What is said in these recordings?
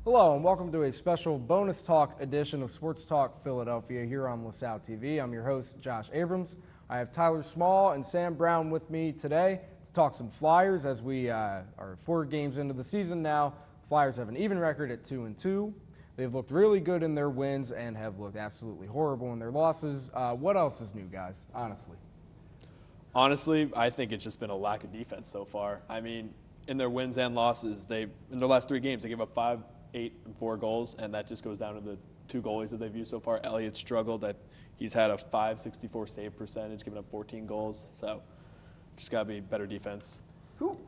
Hello and welcome to a special bonus talk edition of Sports Talk Philadelphia here on LaSalle TV. I'm your host, Josh Abrams. I have Tyler Small and Sam Brown with me today to talk some Flyers as we are 4 games into the season now. Flyers have an even record at 2-2. They've looked really good in their wins and have looked absolutely horrible in their losses. What else is new, guys, honestly? Honestly, I think it's just been a lack of defense so far. I mean, in their wins and losses, in their last 3 games, they gave up 5, 8, and 4 goals, and that just goes down to the 2 goalies that they've used so far. Elliott's struggled. He's had a .564 save percentage, giving up 14 goals. So, just gotta be better defense. Who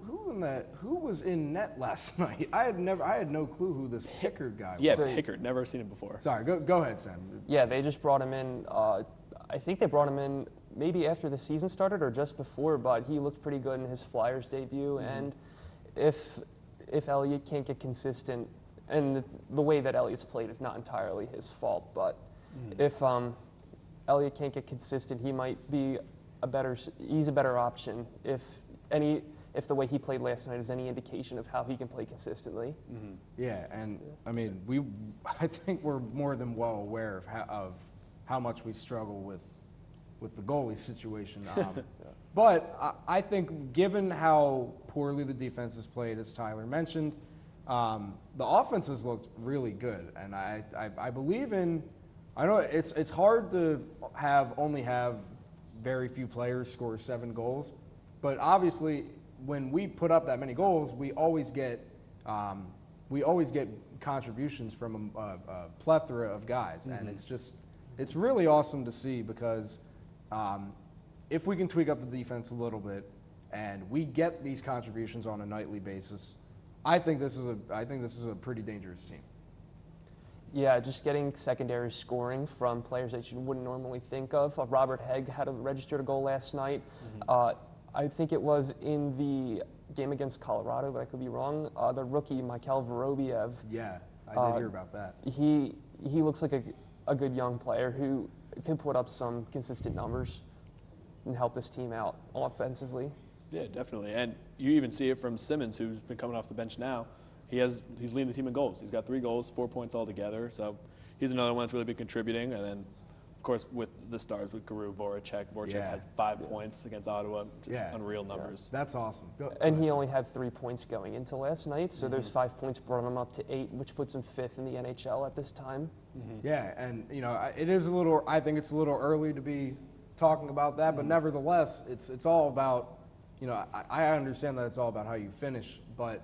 was in net last night? I had no clue who this Pickard guy was. Yeah, Pickard. Never seen him before. Sorry, go ahead, Sam. Yeah, they just brought him in. I think they brought him in maybe after the season started or just before, but he looked pretty good in his Flyers debut. Mm-hmm. And if Elliott can't get consistent, and the way that Elliott's played is not entirely his fault, but if Elliott can't get consistent, he might be he's a better option if the way he played last night is any indication of how he can play consistently. Mm-hmm. Yeah, and I mean, I think we're more than well aware of how much we struggle with the goalie situation. But I think given how poorly the defense has played, as Tyler mentioned, the offense has looked really good, and I believe in. I know it's hard to only have very few players score 7 goals, but obviously when we put up that many goals, we always get contributions from a plethora of guys, and it's really awesome to see because if we can tweak up the defense a little bit and we get these contributions on a nightly basis, I think this is a pretty dangerous team. Yeah, just getting secondary scoring from players that you wouldn't normally think of. Robert Hegg registered a goal last night. Mm-hmm. I think it was in the game against Colorado, but I could be wrong. The rookie, Mikhail Vorobiev. Yeah, I did hear about that. He looks like a good young player who can put up some consistent numbers and help this team out offensively. Yeah, definitely. And you even see it from Simmons, who's been coming off the bench now. He's leading the team in goals. He's got 3 goals, 4 points altogether. So he's another one that's really been contributing. And then, of course, with the stars with Giroux, Voracek. Voracek had 5 points against Ottawa. Just unreal numbers. Yeah. That's awesome. And he only had 3 points going into last night. So those 5 points brought him up to 8, which puts him 5th in the NHL at this time. Mm-hmm. Yeah, and I think it's a little early to be talking about that, but nevertheless, it's all about. I understand that it's all about how you finish, but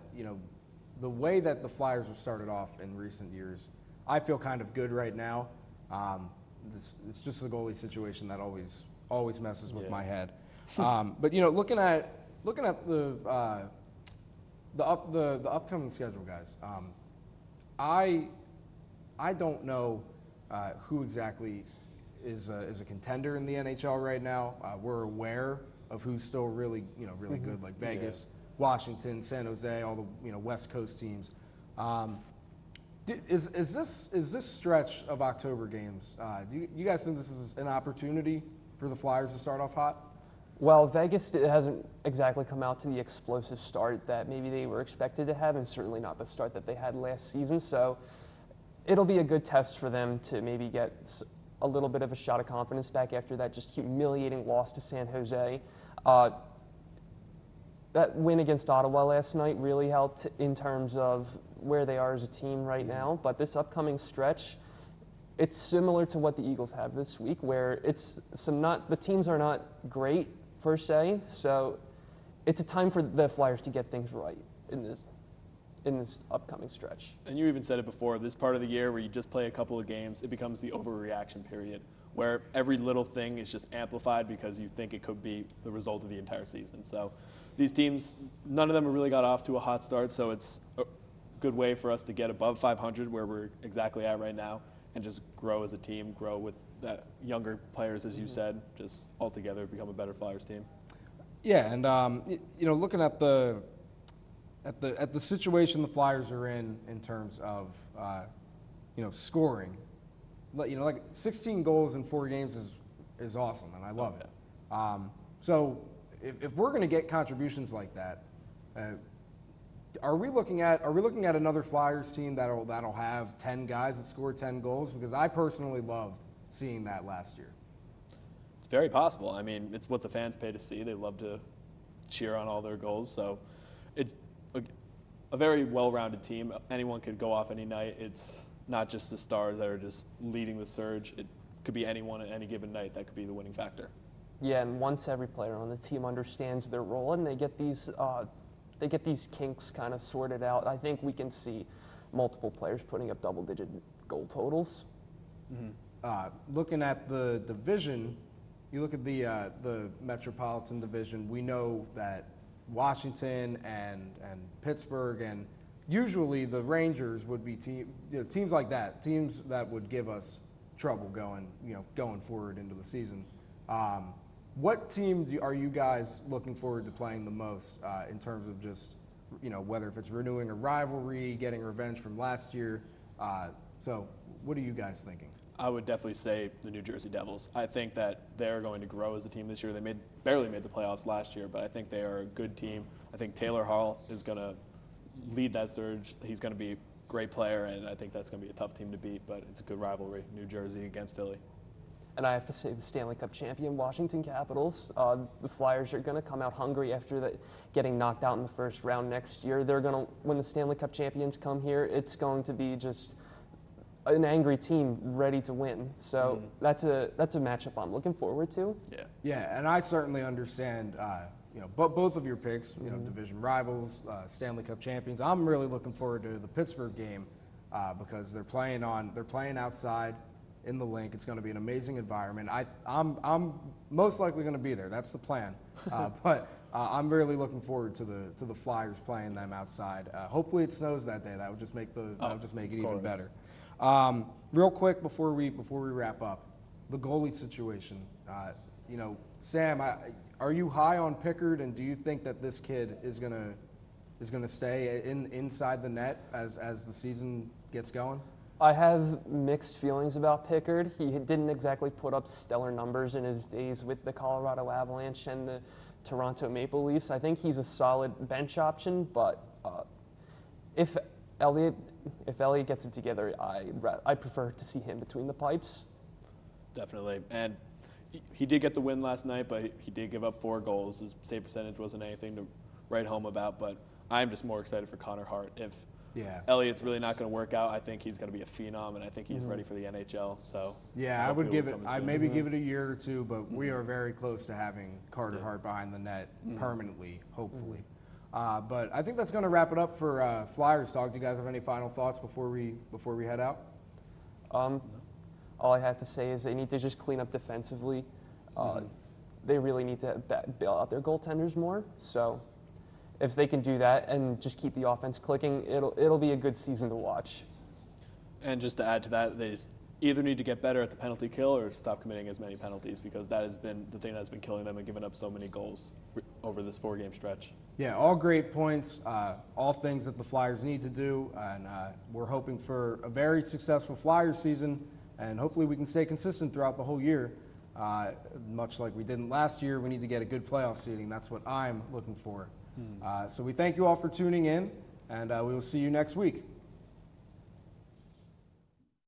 the way that the Flyers have started off in recent years, I feel kind of good right now. It's just the goalie situation that always messes with my head. But looking at the upcoming schedule, guys, I don't know who exactly is a contender in the NHL right now. We're aware of who's still really good, like Vegas, Washington, San Jose, all the West Coast teams. Is this stretch of October games? Do you guys think this is an opportunity for the Flyers to start off hot? Well, Vegas hasn't exactly come out to the explosive start that maybe they were expected to have, and certainly not the start that they had last season. So it'll be a good test for them to maybe get a little bit of a shot of confidence back after that just humiliating loss to San Jose. That win against Ottawa last night really helped in terms of where they are as a team right now. But this upcoming stretch, it's similar to what the Eagles have this week, where the teams are not great per se. So it's a time for the Flyers to get things right in this upcoming stretch. And you even said it before, this part of the year where you just play a couple of games, it becomes the overreaction period, where every little thing is just amplified because you think it could be the result of the entire season. So these teams, none of them have really got off to a hot start, so it's a good way for us to get above 500, where we're exactly at right now, and just grow as a team, grow with that younger players, as you said, just altogether become a better Flyers team. Yeah, and looking at the situation the Flyers are in terms of scoring, like 16 goals in 4 games is awesome, and I love it. So if we're going to get contributions like that, Are we looking at another Flyers team that'll have 10 guys that score 10 goals? Because I personally loved seeing that last year. It's very possible. I mean, it's what the fans pay to see. They love to cheer on all their goals. So it's a very well-rounded team. Anyone could go off any night. It's not just the stars that are just leading the surge. It could be anyone at any given night that could be the winning factor. Yeah, and once every player on the team understands their role and they get these kinks kind of sorted out, I think we can see multiple players putting up double-digit goal totals. Looking at the division, you look at the Metropolitan Division. We know that Washington and Pittsburgh and usually the Rangers would be teams like that, teams that would give us trouble going forward into the season. What team are you guys looking forward to playing the most in terms of just, whether if it's renewing a rivalry, getting revenge from last year? So what are you guys thinking? I would definitely say the New Jersey Devils. I think that they're going to grow as a team this year. They barely made the playoffs last year, but I think they are a good team. I think Taylor Hall is going to lead that surge. He's going to be a great player, and I think that's going to be a tough team to beat, but it's a good rivalry, New Jersey against Philly. And I have to say the Stanley Cup champion Washington Capitals, the Flyers are going to come out hungry after getting knocked out in the first round next year. They're going to, when the Stanley Cup champions come here, it's going to be just an angry team ready to win. So that's a matchup I'm looking forward to. Yeah, and I certainly understand both of your picks, division rivals, Stanley Cup champions. I'm really looking forward to the Pittsburgh game because they're playing outside in the link. It's going to be an amazing environment. I'm most likely going to be there. That's the plan. But I'm really looking forward to the Flyers playing them outside. Hopefully it snows that day. That would just make it even better. Real quick before we wrap up, the goalie situation. Sam, are you high on Pickard, and do you think that this kid is gonna stay inside the net as the season gets going? I have mixed feelings about Pickard. He didn't exactly put up stellar numbers in his days with the Colorado Avalanche and the Toronto Maple Leafs. I think he's a solid bench option, but if Elliott gets it together, I prefer to see him between the pipes. Definitely. And he did get the win last night, but he did give up 4 goals. His save percentage wasn't anything to write home about, but I'm just more excited for Connor Hart. If Elliott's really not going to work out, I think he's going to be a phenom, and I think he's ready for the NHL. So I would give it. I'd maybe give it a year or two, but we are very close to having Carter Hart behind the net permanently, hopefully. But I think that's going to wrap it up for Flyers Talk. Do you guys have any final thoughts before we head out? All I have to say is they need to just clean up defensively. They really need to bail out their goaltenders more. So if they can do that and just keep the offense clicking, it'll be a good season to watch. And just to add to that, they either need to get better at the penalty kill or stop committing as many penalties, because that has been the thing that's been killing them and giving up so many goals over this 4-game stretch. Yeah, all great points, all things that the Flyers need to do, and we're hoping for a very successful Flyers season, and hopefully we can stay consistent throughout the whole year. Much like we didn't last year, we need to get a good playoff seeding. That's what I'm looking for. So we thank you all for tuning in, and we will see you next week.